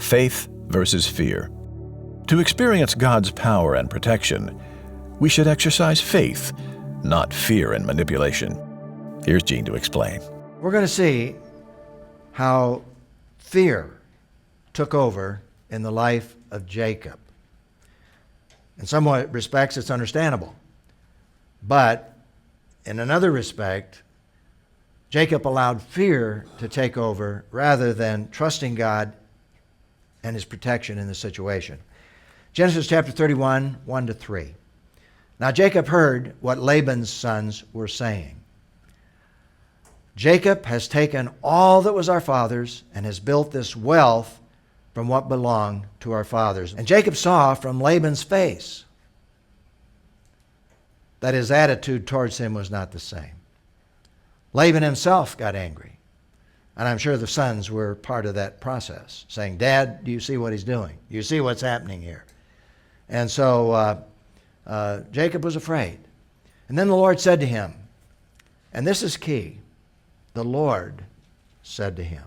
faith versus fear. To experience God's power and protection, we should exercise faith, not fear and manipulation. Here's Gene to explain. We're going to see how fear took over in the life of Jacob. In some respects, it's understandable. But in another respect, Jacob allowed fear to take over rather than trusting God and his protection in the situation. Genesis chapter 31, 1-3. Now Jacob heard what Laban's sons were saying. Jacob has taken all that was our father's and has built this wealth from what belonged to our fathers. And Jacob saw from Laban's face that his attitude towards him was not the same. Laban himself got angry. And I'm sure the sons were part of that process, saying, Dad, do you see what he's doing? Do you see what's happening here? And so Jacob was afraid. And then the Lord said to him, and this is key, the Lord said to him.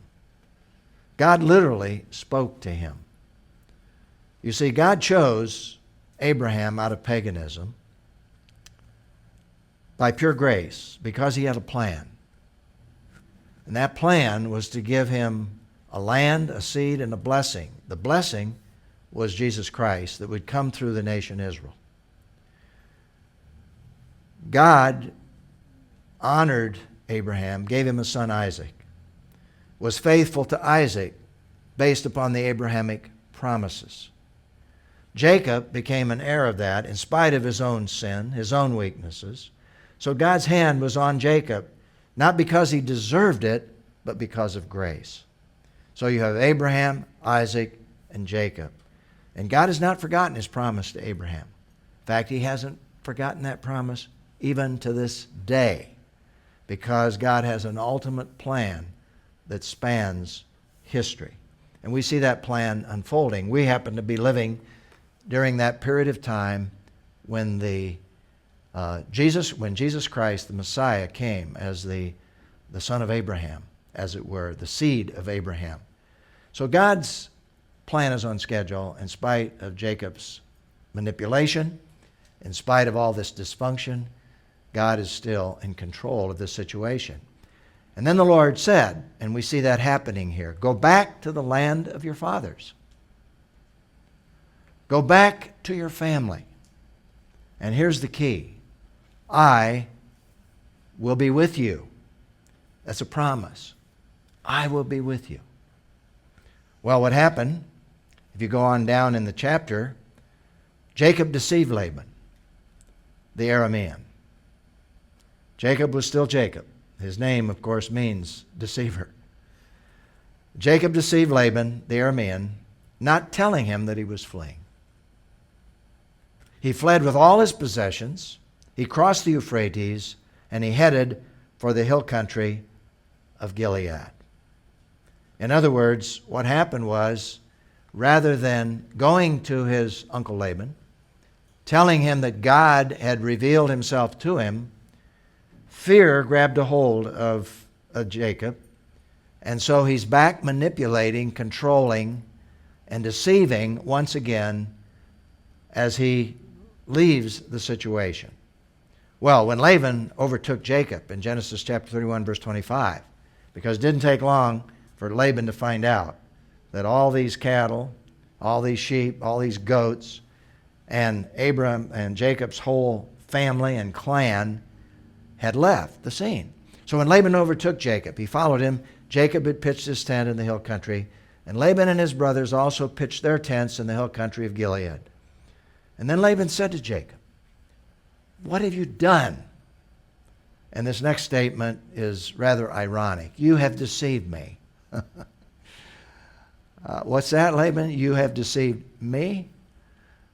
God literally spoke to him. You see, God chose Abraham out of paganism by pure grace because he had a plan. And that plan was to give him a land, a seed, and a blessing. The blessing was Jesus Christ that would come through the nation Israel. God honored Abraham, gave him a son Isaac, was faithful to Isaac based upon the Abrahamic promises. Jacob became an heir of that in spite of his own sin, his own weaknesses. So God's hand was on Jacob, not because he deserved it, but because of grace. So you have Abraham, Isaac, and Jacob. And God has not forgotten his promise to Abraham. In fact, he hasn't forgotten that promise even to this day, because God has an ultimate plan that spans history. And we see that plan unfolding. We happen to be living during that period of time when Jesus Christ, the Messiah, came as the son of Abraham, as it were, the seed of Abraham. So God's plan is on schedule in spite of Jacob's manipulation, in spite of all this dysfunction. God is still in control of this situation. And then the Lord said, and we see that happening here, go back to the land of your fathers. Go back to your family. And here's the key. I will be with you. That's a promise. I will be with you. Well, what happened, if you go on down in the chapter, Jacob deceived Laban, the Aramean. Jacob was still Jacob. His name, of course, means deceiver. Jacob deceived Laban, the Aramean, not telling him that he was fleeing. He fled with all his possessions. He crossed the Euphrates, and he headed for the hill country of Gilead. In other words, what happened was, rather than going to his uncle Laban, telling him that God had revealed himself to him, fear grabbed a hold of Jacob, and so he's back manipulating, controlling, and deceiving once again as he leaves the situation. Well, when Laban overtook Jacob in Genesis chapter 31, verse 25, because it didn't take long for Laban to find out that all these cattle, all these sheep, all these goats, and Abraham and Jacob's whole family and clan had left the scene. So when Laban overtook Jacob, he followed him. Jacob had pitched his tent in the hill country, and Laban and his brothers also pitched their tents in the hill country of Gilead. And then Laban said to Jacob, "What have you done?" And this next statement is rather ironic. "You have deceived me." What's that, Laban? You have deceived me?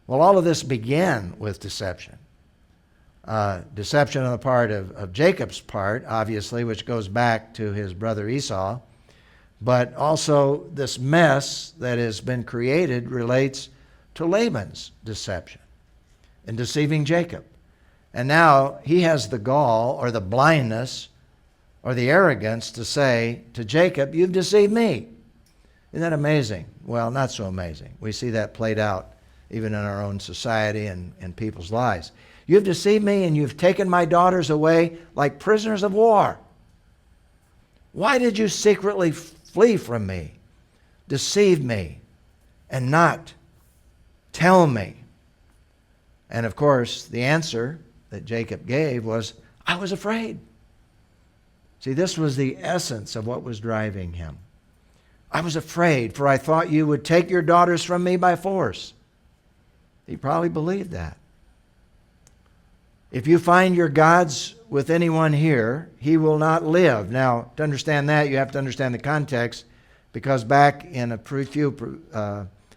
Well, all of this began with deception. Deception on the part of Jacob's part, obviously, which goes back to his brother Esau. But also this mess that has been created relates to Laban's deception in deceiving Jacob. And now he has the gall or the blindness or the arrogance to say to Jacob, "You've deceived me. Isn't that amazing? Well, not so amazing. We see that played out even in our own society and people's lives. You have deceived me, and you've taken my daughters away like prisoners of war. Why did you secretly flee from me, deceive me, and not tell me? And of course, the answer that Jacob gave was, I was afraid. See, this was the essence of what was driving him. I was afraid, for I thought you would take your daughters from me by force. He probably believed that. If you find your gods with anyone here, he will not live. Now, to understand that, you have to understand the context, because back in a few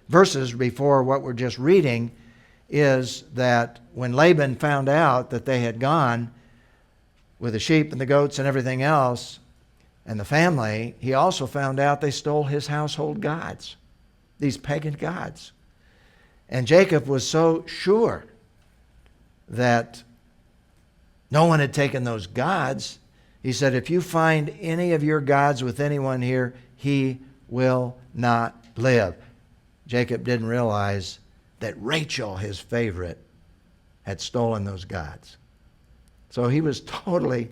verses before what we're just reading is that when Laban found out that they had gone with the sheep and the goats and everything else and the family, he also found out they stole his household gods, these pagan gods. And Jacob was so sure that no one had taken those gods, he said, if you find any of your gods with anyone here, he will not live. Jacob didn't realize that Rachel, his favorite, had stolen those gods. So he was totally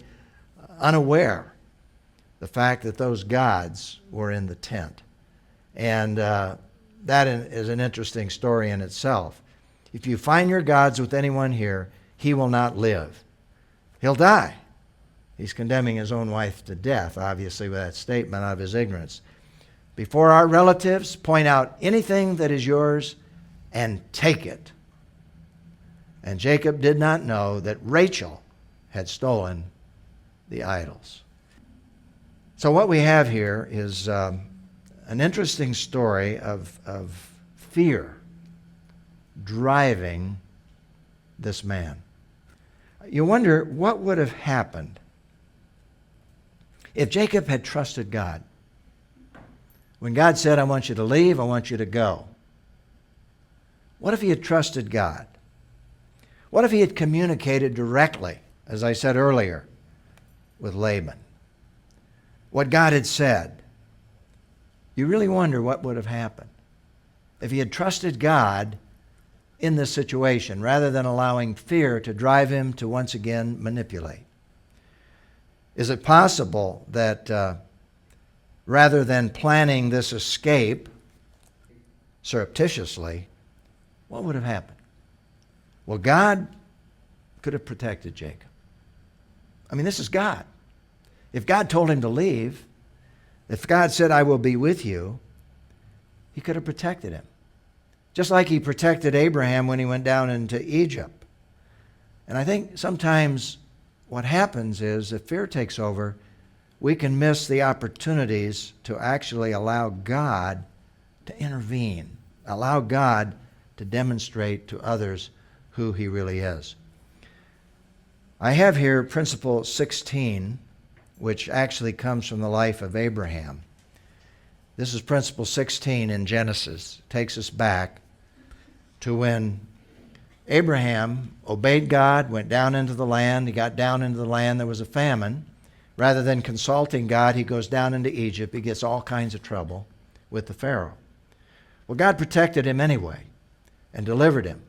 unaware the fact that those gods were in the tent. And that is an interesting story in itself. If you find your gods with anyone here, he will not live. He'll die. He's condemning his own wife to death, obviously, with that statement out of his ignorance. Before our relatives, point out anything that is yours and take it. And Jacob did not know that Rachel had stolen the idols. So what we have here is an interesting story of fear driving this man. You wonder what would have happened if Jacob had trusted God. When God said, I want you to leave, I want you to go. What if he had trusted God? What if he had communicated directly, as I said earlier, with Laban? What God had said. You really wonder what would have happened if he had trusted God in this situation rather than allowing fear to drive him to once again manipulate. Is it possible that rather than planning this escape surreptitiously, what would have happened? Well, God could have protected Jacob. I mean, this is God. If God told him to leave, if God said, I will be with you, he could have protected him. Just like he protected Abraham when he went down into Egypt. And I think sometimes what happens is if fear takes over, we can miss the opportunities to actually allow God to intervene, allow God to demonstrate to others who he really is. I have here principle 16, which actually comes from the life of Abraham. This is principle 16 in Genesis. It takes us back to when Abraham obeyed God, went down into the land. He got down into the land. There was a famine. Rather than consulting God, he goes down into Egypt. He gets all kinds of trouble with the Pharaoh. Well, God protected him anyway and delivered him.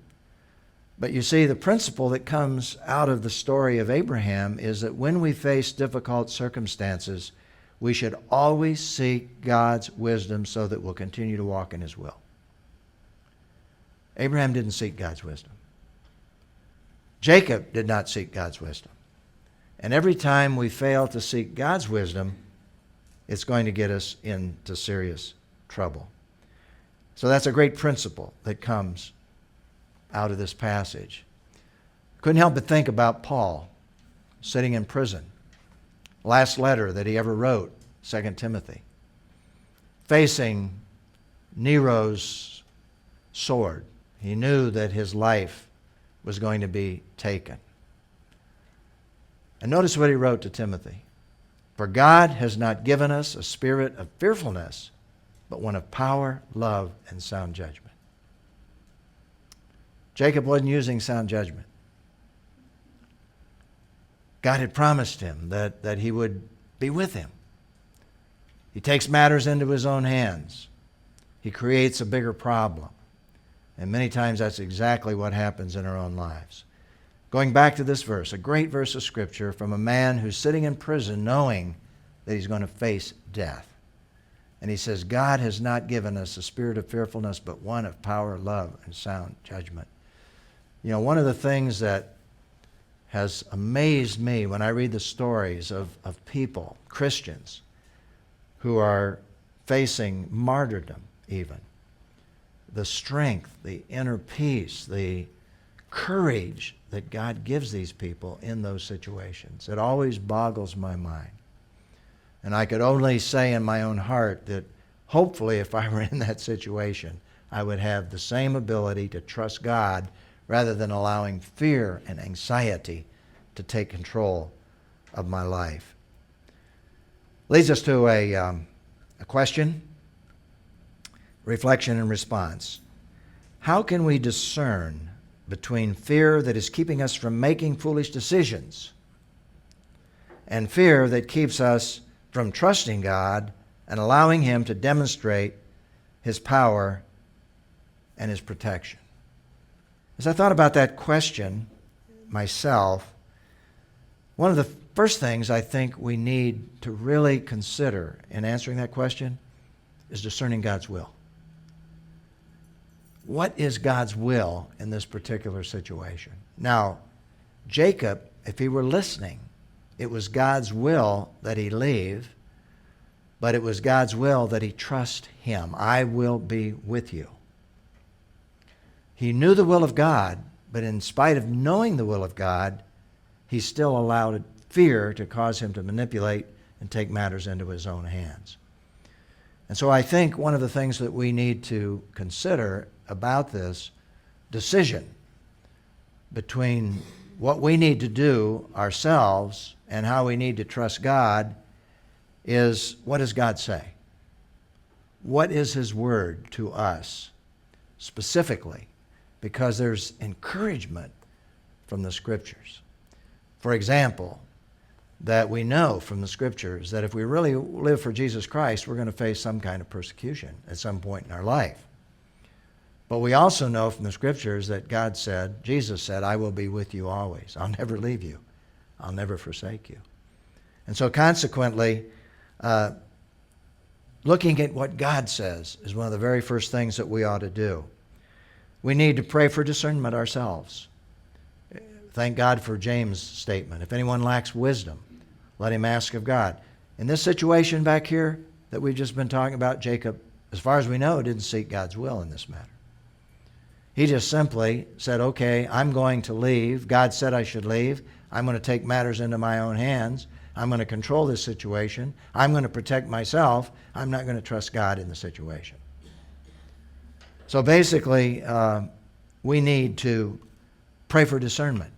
But you see, the principle that comes out of the story of Abraham is that when we face difficult circumstances, we should always seek God's wisdom so that we'll continue to walk in his will. Abraham didn't seek God's wisdom. Jacob did not seek God's wisdom. And every time we fail to seek God's wisdom, it's going to get us into serious trouble. So that's a great principle that comes out of this passage. Couldn't help but think about Paul sitting in prison. Last letter that he ever wrote, 2 Timothy. Facing Nero's sword. He knew that his life was going to be taken. And notice what he wrote to Timothy. For God has not given us a spirit of fearfulness, but one of power, love, and sound judgment. Jacob wasn't using sound judgment. God had promised him that he would be with him. He takes matters into his own hands. he creates a bigger problem. And many times that's exactly what happens in our own lives. Going back to this verse, a great verse of Scripture from a man who's sitting in prison knowing that he's going to face death. And he says, God has not given us a spirit of fearfulness, but one of power, love, and sound judgment. You know, one of the things that has amazed me when I read the stories of people, Christians, who are facing martyrdom even, the strength, the inner peace, the courage that God gives these people in those situations. It always boggles my mind. And I could only say in my own heart that hopefully if I were in that situation, I would have the same ability to trust God rather than allowing fear and anxiety to take control of my life. Leads us to a question, reflection, and response. How can we discern between fear that is keeping us from making foolish decisions and fear that keeps us from trusting God and allowing Him to demonstrate His power and His protection? As I thought about that question myself, one of the first things I think we need to really consider in answering that question is discerning God's will. What is God's will in this particular situation? Now, Jacob, if he were listening, it was God's will that he leave, but it was God's will that he trust Him. I will be with you. He knew the will of God, but in spite of knowing the will of God, he still allowed fear to cause him to manipulate and take matters into his own hands. And so I think one of the things that we need to consider about this decision between what we need to do ourselves and how we need to trust God is, what does God say? What is His word to us specifically? Because there's encouragement from the Scriptures. For example, that we know from the Scriptures that if we really live for Jesus Christ, we're going to face some kind of persecution at some point in our life. But we also know from the Scriptures that God said, Jesus said, I will be with you always. I'll never leave you. I'll never forsake you. And so consequently, looking at what God says is one of the very first things that we ought to do. We need to pray for discernment ourselves. Thank God for James' statement. If anyone lacks wisdom, let him ask of God. In this situation back here that we've just been talking about, Jacob, as far as we know, didn't seek God's will in this matter. He just simply said, okay, I'm going to leave. God said I should leave. I'm going to take matters into my own hands. I'm going to control this situation. I'm going to protect myself. I'm not going to trust God in the situation. So basically, we need to pray for discernment,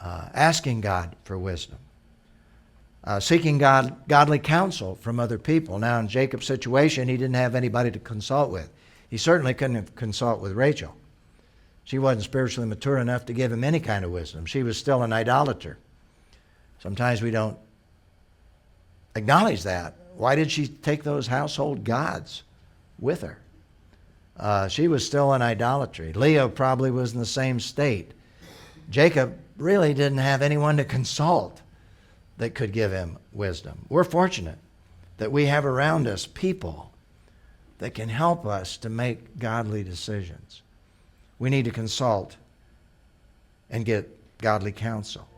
asking God for wisdom, seeking godly counsel from other people. Now, in Jacob's situation, he didn't have anybody to consult with. He certainly couldn't consult with Rachel. She wasn't spiritually mature enough to give him any kind of wisdom. She was still an idolater. Sometimes we don't acknowledge that. Why did she take those household gods with her? She was still in idolatry. Leah probably was in the same state. Jacob really didn't have anyone to consult that could give him wisdom. We're fortunate that we have around us people that can help us to make godly decisions. We need to consult and get godly counsel.